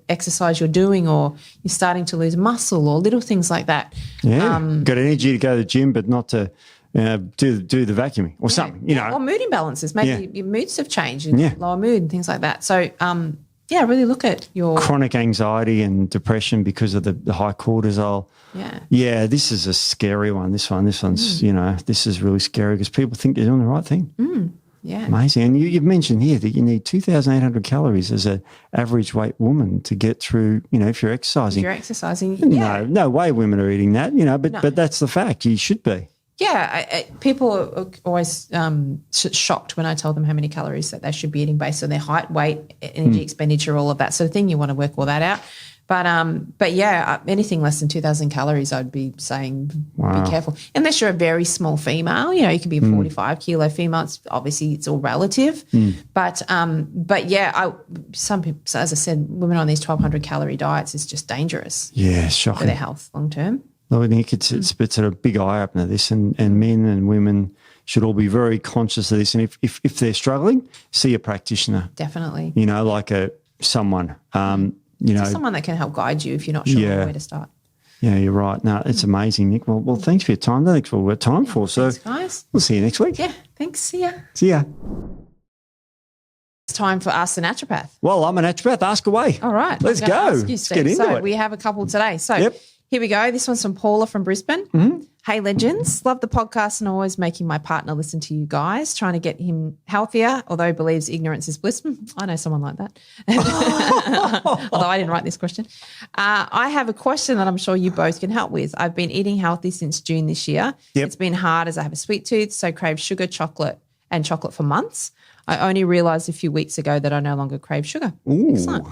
exercise you're doing, or you're starting to lose muscle, or little things like that. Yeah, got energy to go to the gym, but not to do the vacuuming or something, Or mood imbalances. Maybe your moods have changed, lower mood and things like that. So, really look at your chronic anxiety and depression because of the high cortisol. Yeah, this is a scary one. This one's, this is really scary because people think they're doing the right thing. Yeah. Amazing. And you've mentioned here that you need 2,800 calories as an average weight woman to get through, if you're exercising. No way women are eating that, but that's the fact. You should be. Yeah. People are always shocked when I tell them how many calories that they should be eating based on their height, weight, energy expenditure, all of that sort of thing. You want to work all that out. But anything less than 2,000 calories, I'd be saying be careful. Unless you're a very small female, you can be a 45 kilo female. It's all relative. But some people, as I said, women on these 1,200 calorie diets is just dangerous. Yeah, shocking for their health long term. Well, I think it's sort of a big eye opener, this, and men and women should all be very conscious of this. And if they're struggling, see a practitioner. Definitely. Like someone. Just someone that can help guide you if you're not sure where to start. Yeah, you're right. No, it's amazing, Nic. Well, thanks for your time. That's what we've got time for. So thanks, guys. We'll see you next week. Yeah, thanks. See ya. See ya. It's time for Ask the Naturopath. Well, I'm a naturopath. Ask away. All right. Let's go. Let's get into it. We have a couple today. So here we go. This one's from Paula from Brisbane. Hey, legends. Love the podcast and always making my partner listen to you guys, trying to get him healthier, although he believes ignorance is bliss. I know someone like that. Although I didn't write this question. I have a question that I'm sure you both can help with. I've been eating healthy since June this year. It's been hard as I have a sweet tooth, so crave sugar, chocolate for months. I only realised a few weeks ago that I no longer crave sugar. Ooh. Excellent.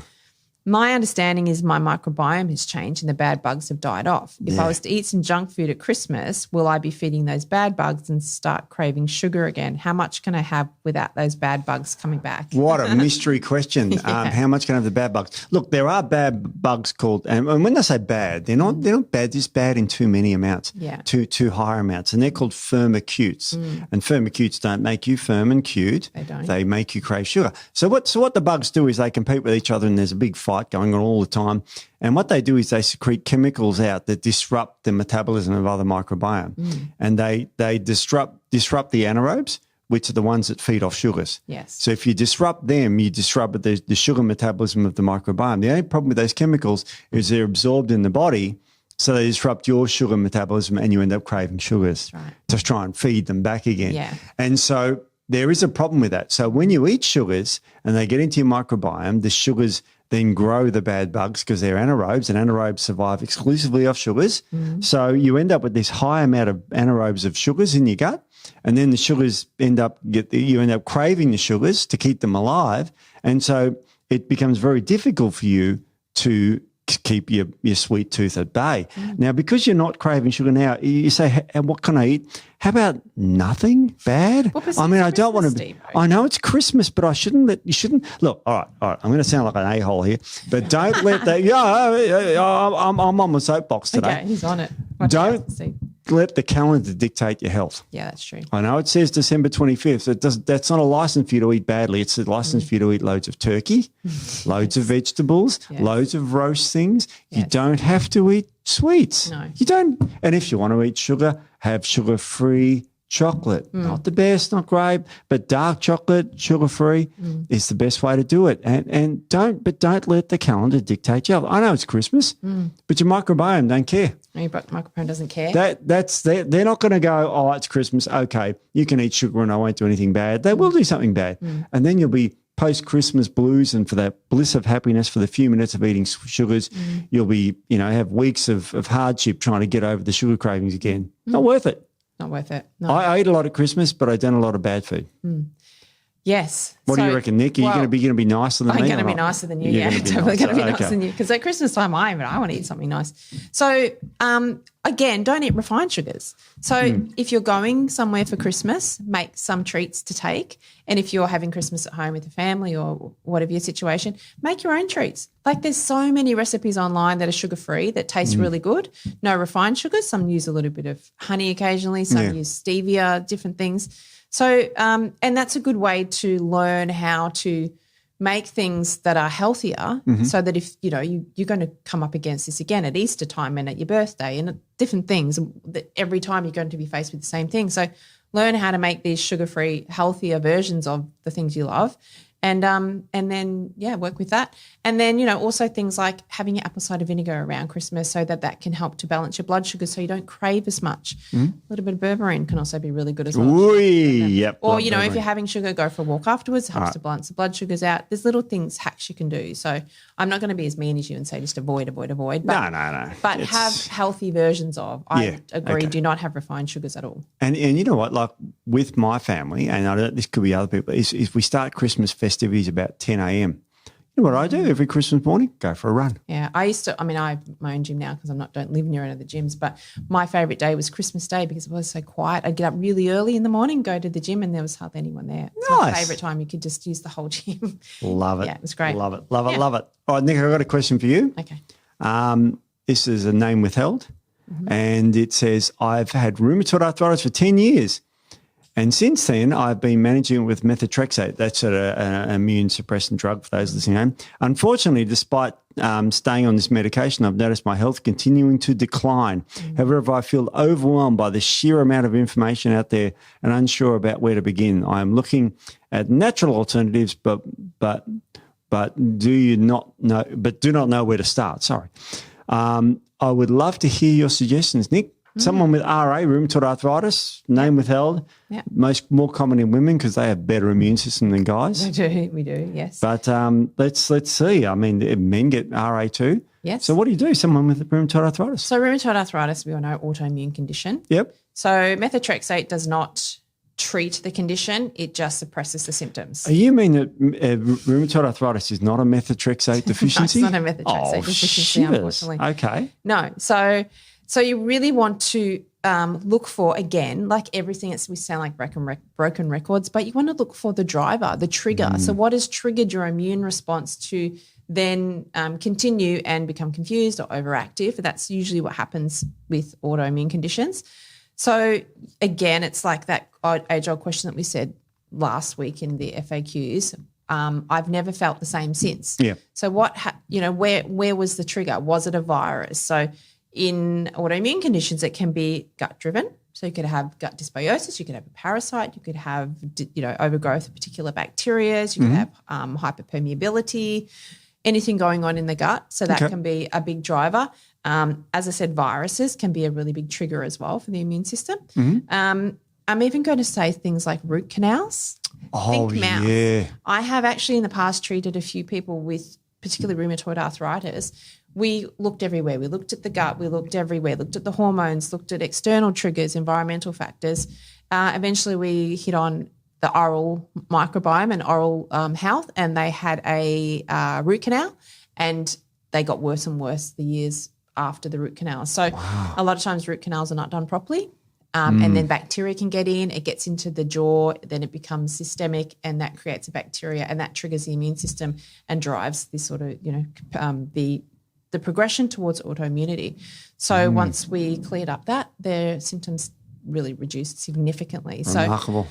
My understanding is my microbiome has changed and the bad bugs have died off. If I was to eat some junk food at Christmas, will I be feeding those bad bugs and start craving sugar again? How much can I have without those bad bugs coming back? What a mystery question. How much can I have the bad bugs? Look, there are bad bugs called, and when I say bad, they're not bad, they're just bad in too many amounts, too higher amounts, and they're called firmicutes. And firmicutes don't make you firm and cute. They don't. They make you crave sugar. So what the bugs do is they compete with each other, and there's a big fight going on all the time. And what they do is they secrete chemicals out that disrupt the metabolism of other microbiome. And they disrupt the anaerobes, which are the ones that feed off sugars. Yes. So if you disrupt them, you disrupt the sugar metabolism of the microbiome. The only problem with those chemicals is they're absorbed in the body, so they disrupt your sugar metabolism and you end up craving sugars to try and feed them back again. Yeah. And so there is a problem with that. So when you eat sugars and they get into your microbiome, the sugars then grow the bad bugs because they're anaerobes, and anaerobes survive exclusively off sugars. So you end up with this high amount of anaerobes of sugars in your gut, and then the sugars you end up craving the sugars to keep them alive. And so it becomes very difficult for you to keep your sweet tooth at bay. Now, because you're not craving sugar now, you say, what can I eat? How about nothing bad? I mean, I don't want to. Steve, I know it's Christmas, but you shouldn't. Look, all right. I'm going to sound like an a-hole here, but don't let that. I'm on my soapbox today. Okay, he's on it. Don't let the calendar dictate your health. Yeah, that's true. I know it says December 25th. That's not a license for you to eat badly. It's a license for you to eat loads of turkey, loads of vegetables, loads of roast things. You don't have to eat sweets. No. You don't. And if you want to eat sugar, have sugar-free chocolate. Not the best, not great, but dark chocolate, sugar-free is the best way to do it. And don't let the calendar dictate your health. I know it's Christmas, but your microbiome don't care. Your microbiome doesn't care. They're not going to go, oh, it's Christmas. Okay, you can eat sugar and I won't do anything bad. They will do something bad. And then you'll be post-Christmas blues, and for that bliss of happiness for the few minutes of eating sugars, you'll be, have weeks of hardship trying to get over the sugar cravings again. Not worth it. Not worth it. No. I eat a lot at Christmas, but I don't a lot of bad food. Yes. What do you reckon, Nick? Are you going to be nicer than me? I'm going to be nicer than you. Yeah, definitely going to be nicer than you, because at Christmas time I want to eat something nice. So again, don't eat refined sugars. So if you're going somewhere for Christmas, make some treats to take. And if you're having Christmas at home with the family or whatever your situation, make your own treats. Like, there's so many recipes online that are sugar-free that taste really good. No refined sugars. Some use a little bit of honey occasionally. Some use stevia, different things. So, and that's a good way to learn how to make things that are healthier, so that if, you're going to come up against this again at Easter time and at your birthday and different things, that every time you're going to be faced with the same thing. So learn how to make these sugar-free, healthier versions of the things you love. And then, work with that. And then, also things like having your apple cider vinegar around Christmas, so that can help to balance your blood sugar so you don't crave as much. A little bit of berberine can also be really good as well. Yep. Or, if you're having sugar, go for a walk afterwards. It helps to balance the blood sugars out. There's little hacks you can do. So I'm not going to be as mean as you and say just avoid. But, no. But have healthy versions of. I agree, do not have refined sugars at all. And you know what, like with my family, and I don't, this could be other people, is we start Christmas festivities about 10 a.m. You know what I do every Christmas morning? Go for a run. Yeah, I have my own gym now because don't live near any of the gyms, but my favourite day was Christmas Day because it was so quiet. I'd get up really early in the morning, go to the gym, and there was hardly anyone there. It's my favourite time. You could just use the whole gym. Love it. Yeah, it was great. Love it. Love it. All right, Nick, I've got a question for you. Okay. This is a name withheld, and it says, I've had rheumatoid arthritis for 10 years. And since then, I've been managing it with methotrexate. That's an immune suppressant drug for those listening home. Unfortunately, despite staying on this medication, I've noticed my health continuing to decline. However, I feel overwhelmed by the sheer amount of information out there and unsure about where to begin. I am looking at natural alternatives, but do not know where to start. Sorry. I would love to hear your suggestions, Nick. Someone with RA, rheumatoid arthritis, name withheld, more common in women because they have better immune system than guys. We do, yes. But let's see. I mean, men get RA too. Yes. So what do you do? Someone with rheumatoid arthritis. So rheumatoid arthritis, we all know, autoimmune condition. Yep. So methotrexate does not treat the condition, it just suppresses the symptoms. You mean that rheumatoid arthritis is not a methotrexate deficiency? No, it's not a methotrexate deficiency, unfortunately. Okay. No. So you really want to look for, again, like everything, we sound like broken records, but you want to look for the driver, the trigger. So what has triggered your immune response to then continue and become confused or overactive? That's usually what happens with autoimmune conditions. So again, it's like that age-old question that we said last week in the FAQs. I've never felt the same since. Yeah. So where was the trigger? Was it a virus? So in autoimmune conditions, it can be gut-driven. So you could have gut dysbiosis, you could have a parasite, you could have overgrowth of particular bacteria, you could have hyperpermeability, anything going on in the gut. So that can be a big driver. As I said, viruses can be a really big trigger as well for the immune system. I'm even going to say things like root canals. Oh, Think mouth. yeah. I have actually in the past treated a few people with particularly rheumatoid arthritis. We looked everywhere. We looked at the gut. We looked everywhere. Looked at the hormones, looked at external triggers, environmental factors. Eventually we hit on the oral microbiome and oral health, and they had a root canal, and they got worse and worse the years after the root canal. So a lot of times root canals are not done properly, and then bacteria can get in. It gets into the jaw, then it becomes systemic, and that creates a bacteria, and that triggers the immune system and drives this sort of, the progression towards autoimmunity. So once we cleared up that, their symptoms really reduced significantly. Remarkable.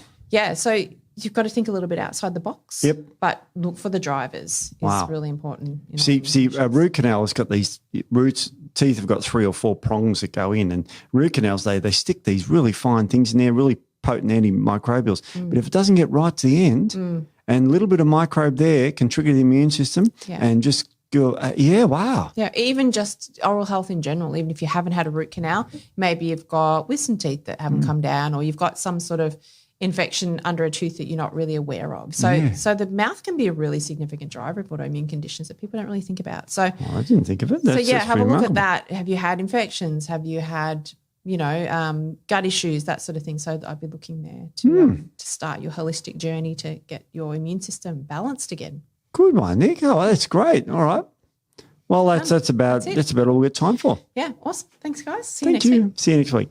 So you've got to think a little bit outside the box. Yep. But look for the drivers is really important. See, a root canal has got these roots. Teeth have got 3 or 4 prongs that go in, and root canals, they stick these really fine things in there, really potent antimicrobials. But if it doesn't get right to the end, and a little bit of microbe there can trigger the immune system and just go, wow. Yeah, even just oral health in general, even if you haven't had a root canal, maybe you've got wisdom teeth that haven't come down, or you've got some sort of infection under a tooth that you're not really aware of. So the mouth can be a really significant driver of autoimmune conditions that people don't really think about. So I didn't think of it. That's have a look remarkable. at that. Have you had infections? Have you had, gut issues, that sort of thing? So I'd be looking there to start your holistic journey to get your immune system balanced again. Good one, Nick. Oh, that's great. All right. Well, that's about all we've got time for. Yeah, awesome. Thanks, guys. See you Thank next you. week. See you next week.